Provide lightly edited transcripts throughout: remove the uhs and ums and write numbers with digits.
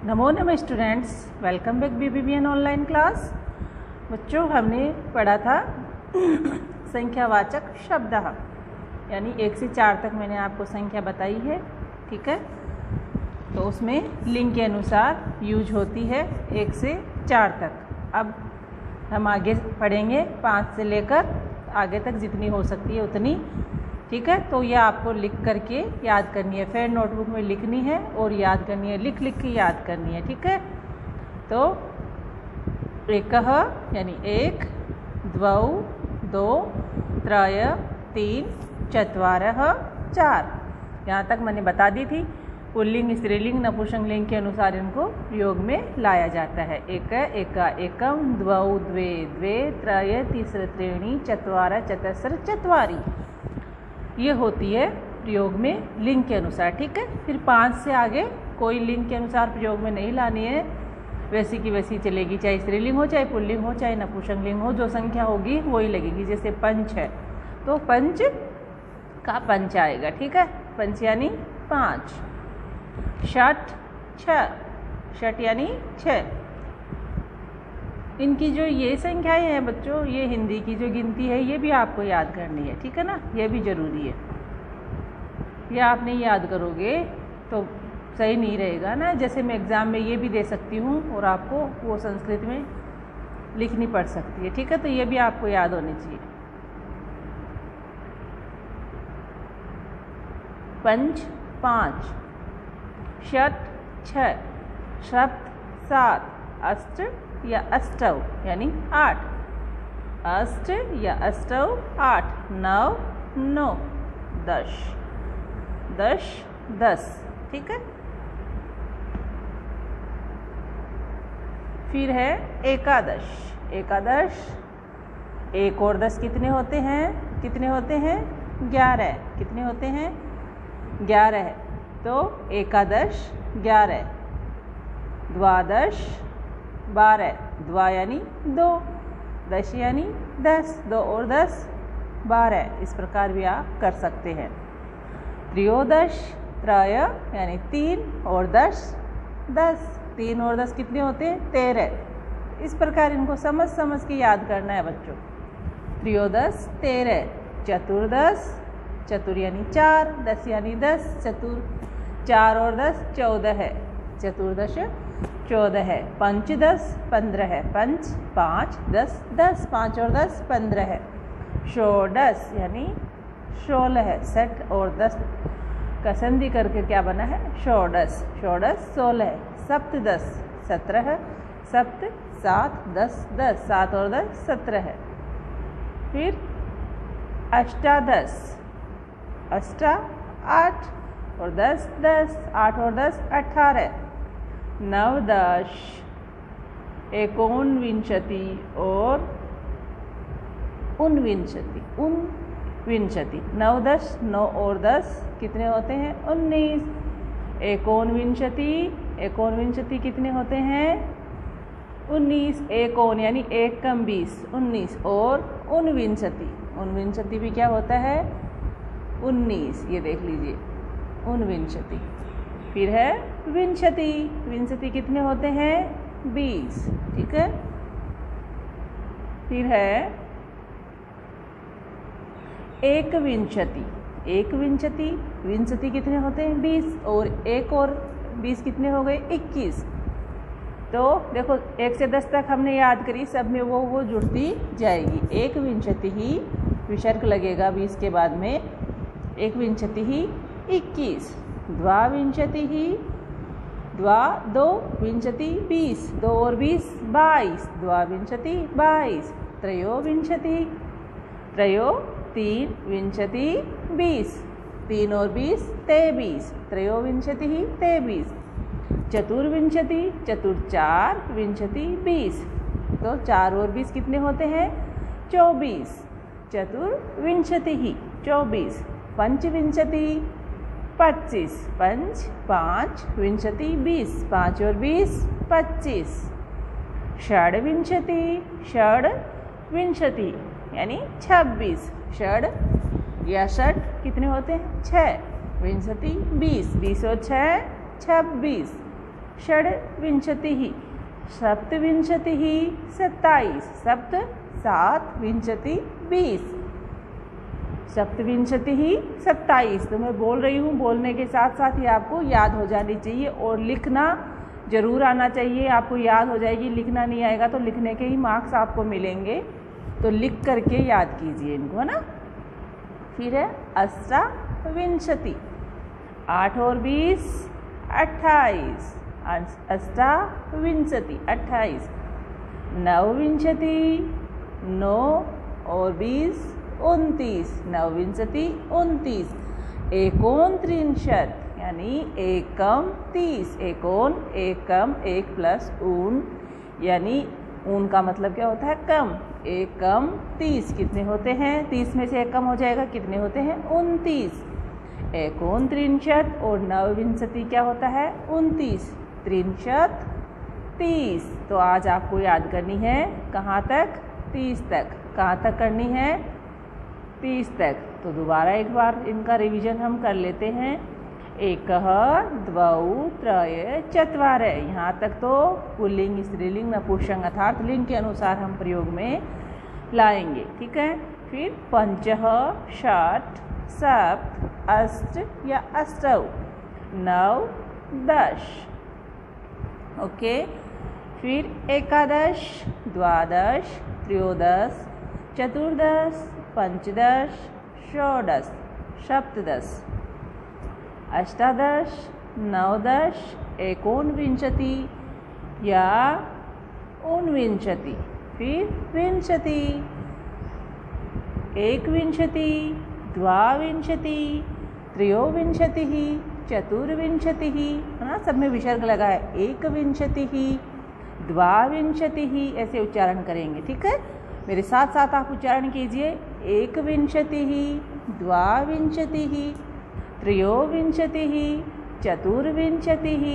नमो नमः students, welcome back BBBN online class. बच्चों, हमने पढ़ा था संख्यावाचक शब्द, यानी 1 से 4 तक मैंने आपको संख्या बताई है। ठीक है, तो उसमें लिंग के अनुसार यूज होती है 1 से 4 तक। अब हम आगे पढ़ेंगे 5 से लेकर आगे तक, जितनी हो सकती है उतनी। ठीक है, तो यह आपको लिख करके याद करनी है, फिर नोटबुक में लिखनी है और याद करनी है, लिख लिख के याद करनी है। ठीक है, तो एकः यानी 1, द्वौ, 2, त्रय, 3, चत्वारः, 4। यहाँ तक मैंने बता दी थी। पुल्लिंग, स्त्रीलिंग, नपुंसकलिंग के अनुसार इनको प्रयोग में लाया जाता है। एक, एका, एकम, द्वौ, द्वे, द्वे, त्रय, तीसर, त्रीणि, चत्वार, चतस्र, चत्वारि। ये होती है प्रयोग में लिंग के अनुसार। ठीक है, फिर 5 से आगे कोई लिंग के अनुसार प्रयोग में नहीं लानी है, वैसी की वैसी चलेगी, चाहे स्त्रीलिंग हो, चाहे पुल्लिंग हो, चाहे नपुंसकलिंग हो। जो संख्या होगी वही लगेगी। जैसे पंच है तो पंच का पंच आएगा। ठीक है, पंच यानी 5। षट, 6, षट यानी 6। इनकी जो ये संख्याएं हैं बच्चों, ये हिंदी की जो गिनती है, ये भी आपको याद करनी है। ठीक है ना, ये भी ज़रूरी है। ये आप नहीं याद करोगे तो सही नहीं रहेगा ना। जैसे मैं एग्ज़ाम में ये भी दे सकती हूँ और आपको वो संस्कृत में लिखनी पड़ सकती है। ठीक है, तो ये भी आपको याद होनी चाहिए। पंच 5, षट 6, सप्त 7, अष्ट या अष्टौ यानी 8, अष्ट या अष्टौ 8, 9 9, 10 10 10। ठीक है, फिर है एकादश। एकादश, 1 और 10 कितने होते हैं? कितने होते हैं? 11। कितने होते हैं? 11। तो एकादश 11। द्वादश 12, द्वा यानी 2, दश यानी 10, 2 और 10 12। इस प्रकार भी आप कर सकते हैं। त्रयोदश, त्रय यानी 3 और 10 10, 3 और 10 कितने होते हैं? 13। इस प्रकार इनको समझ समझ के याद करना है बच्चों। त्रयोदश 13, चतुर्दश, चतुर यानी 4, 10 यानी 10, चतुर 4 और 10 14 है, चतुर्दश 14 है। पंचदश 15 है, पंच 5 10 10, 5 और 10 15 है। षोडश यानी 16 है, 6 और 10 का संधि करके क्या बना है? षोडश। षोडश 16 है। सप्तदश 17 है, सप्त 7 10 10, 7 और 10 17 है। फिर अष्टादश, अष्टा 8 और 10 10, 8 और 10 18। नवदश, एकोनविंशति और उनविंशति, उनविंशति। नवदश 9 और 10 कितने होते हैं? 19। एकोनविंशति, एकोनविंशति कितने होते हैं? 19। एकोन यानी 1 कम 20, 19 और उनविंशति। उनविंशति भी क्या होता है? 19। ये देख लीजिए, उनविंशति। फिर है विंशति। विंशति कितने होते हैं? 20। ठीक है, फिर है एकविंशति। एकविंशति, विंशति कितने होते हैं? 20 और 1 और 20 कितने हो गए? 21। तो देखो, 1 से 10 तक हमने याद करी, सब में वो जुड़ती जाएगी। एकविंशति ही विसर्ग लगेगा 20 के बाद में। एकविंशति ही 21। द्वाविंशति ही, द्वा 2 विंशति 20, 2 और 20 22, द्वाविंशति 22। त्रयोविंशति, त्रयो 3 विंशति 20, 3 और 20 23, त्रयोविंशति ही 23। चतुर्विंशति, चतुर 4 विंशति 20, तो 4 और 20 कितने होते हैं? 24। चतुर्विंशति ही 24। पंचविंशति 25, पंच 5 विंशति 20, 5 और 20 25। षड्विंशति, षड्विंशति यानी 26। षड या षट कितने होते हैं? 6। विंशति 20, 20 और 6 26। षड्विंशतिः सप्तविंशतिः 27 सप्त 7 विंशति 20 सप्तविंशतिः 27। तो मैं बोल रही हूँ, बोलने के साथ साथ ही आपको याद हो जानी चाहिए और लिखना ज़रूर आना चाहिए। आपको याद हो जाएगी, लिखना नहीं आएगा तो लिखने के ही मार्क्स आपको मिलेंगे। तो लिख करके याद कीजिए इनको, है ना। फिर है अष्टाविंशति 8 और 20 28 अष्टाविंशति 28 नवविंशति 9 और 20 29 नवविंशति 29 एकोनत्रिंशत् यानी एकम 30 एकोन एकम 1 प्लस ऊन यानी ऊन का मतलब क्या होता है कम। एकम 30 कितने होते हैं, 30 में से एक कम हो जाएगा, कितने होते हैं 29। एकोनत्रिंशत् और नवविंशति क्या होता है 29 त्रिंशत् 30। तो आज आपको याद करनी है कहाँ तक 30 तक। कहाँ तक करनी है 30 तक। तो दोबारा एक बार इनका रिवीजन हम कर लेते हैं। एकः द्वौ त्रय चत्वारः, यहाँ तक तो पुल्लिंग स्त्रीलिंग नपुंसक अर्थात लिंग के अनुसार हम प्रयोग में लाएंगे, ठीक है। फिर पंचः षट् सप्त अष्ट या अष्टौ 9 10 ओके। फिर एकादश द्वादश त्रयोदश चतुर्दश पंचदश षोडश सप्तदश अष्टादश नवदश एकोनविंशति या ऊनविंशति। फिर विंशति एकविंशति द्वाविंशति त्रयोविंशतिः चतुर्विंशतिः, है ना, सब में विसर्ग लगा है। एकविंशतिः द्वाविंशतिः ऐसे उच्चारण करेंगे, ठीक है। मेरे साथ साथ आप उच्चारण कीजिए। एकविंशतिः द्वाविंशतिः त्रयोविंशतिः चतुर्विंशतिः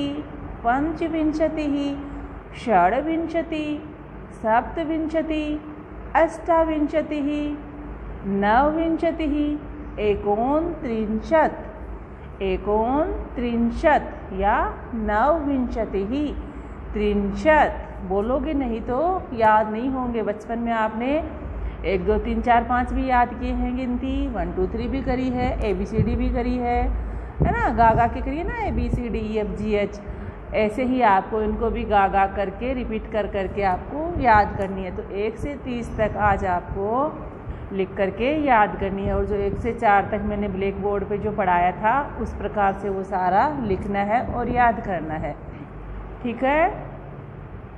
पंचविंशतिः षड्विंशतिः सप्तविंशतिः अष्टाविंशतिः नवविंशतिः एकोनत्रिंशत् एकोनत्रिंशत् या नवविंशतिः। त्रिंशत् बोलोगे नहीं तो याद नहीं होंगे। बचपन में आपने 1 2 3 4 5 भी याद किए हैं, गिनती 1 2 3 भी करी है, ABCD भी करी है ना, गा गा के करिए ना ABCDEFGH। ऐसे ही आपको इनको भी गा गा करके रिपीट कर करके आपको याद करनी है। तो 1 से 30 तक आज आपको लिख करके याद करनी है और जो 1 से 4 तक मैंने ब्लैक बोर्ड पे जो पढ़ाया था उस प्रकार से वो सारा लिखना है और याद करना है, ठीक है।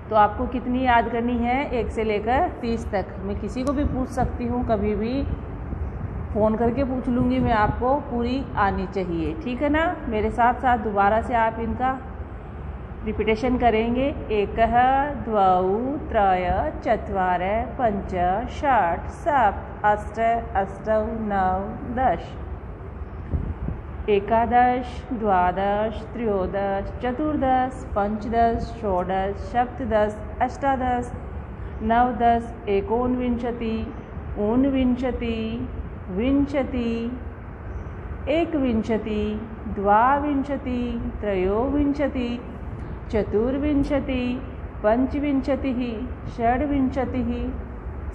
तो आपको कितनी याद करनी है 1 से लेकर 30 तक। मैं किसी को भी पूछ सकती हूँ, कभी भी फ़ोन करके पूछ लूँगी मैं, आपको पूरी आनी चाहिए, ठीक है ना। मेरे साथ साथ दोबारा से आप इनका रिपीटेशन करेंगे। एकः द्वौ त्रय चत्वारः पञ्च षट् सप्त अष्ट अष्टौ 9 10 एकादश द्वादश त्रयोदश चतुर्दश पंचदश षोडश सप्तदश अष्टादश नवदश एकोनविंशति ऊनविंशति विंशति एकविंशति द्वाविंशति त्रयोविंशति चतुर्विंशति पंचविंशतिः षड्विंशतिः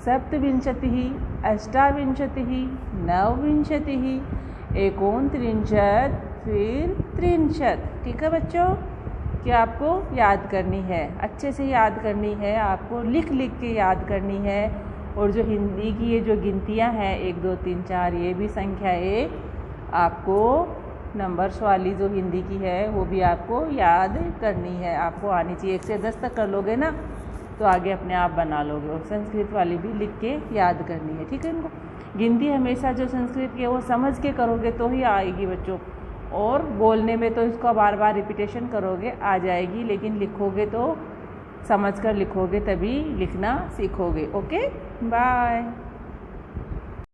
सप्तविंशतिः अष्टाविंशतिः नवविंशतिः एकोनत्रिंशत् फिर 63, ठीक है बच्चों। कि आपको याद करनी है, अच्छे से याद करनी है, आपको लिख लिख के याद करनी है। और जो हिंदी की ये जो गिनतियाँ हैं 1 2 3 4 ये भी संख्याएँ आपको नंबर्स वाली जो हिंदी की है वो भी आपको याद करनी है, आपको आनी चाहिए। 1 से 10 तक कर लोगे ना तो आगे अपने आप बना लोगे। और संस्कृत वाली भी लिख के याद करनी है, ठीक है। इनको गिनती हमेशा जो संस्कृत की है वो समझ के करोगे तो ही आएगी बच्चों। और बोलने में तो इसको बार बार रिपीटेशन करोगे आ जाएगी, लेकिन लिखोगे तो समझ कर लिखोगे तभी लिखना सीखोगे। Okay bye.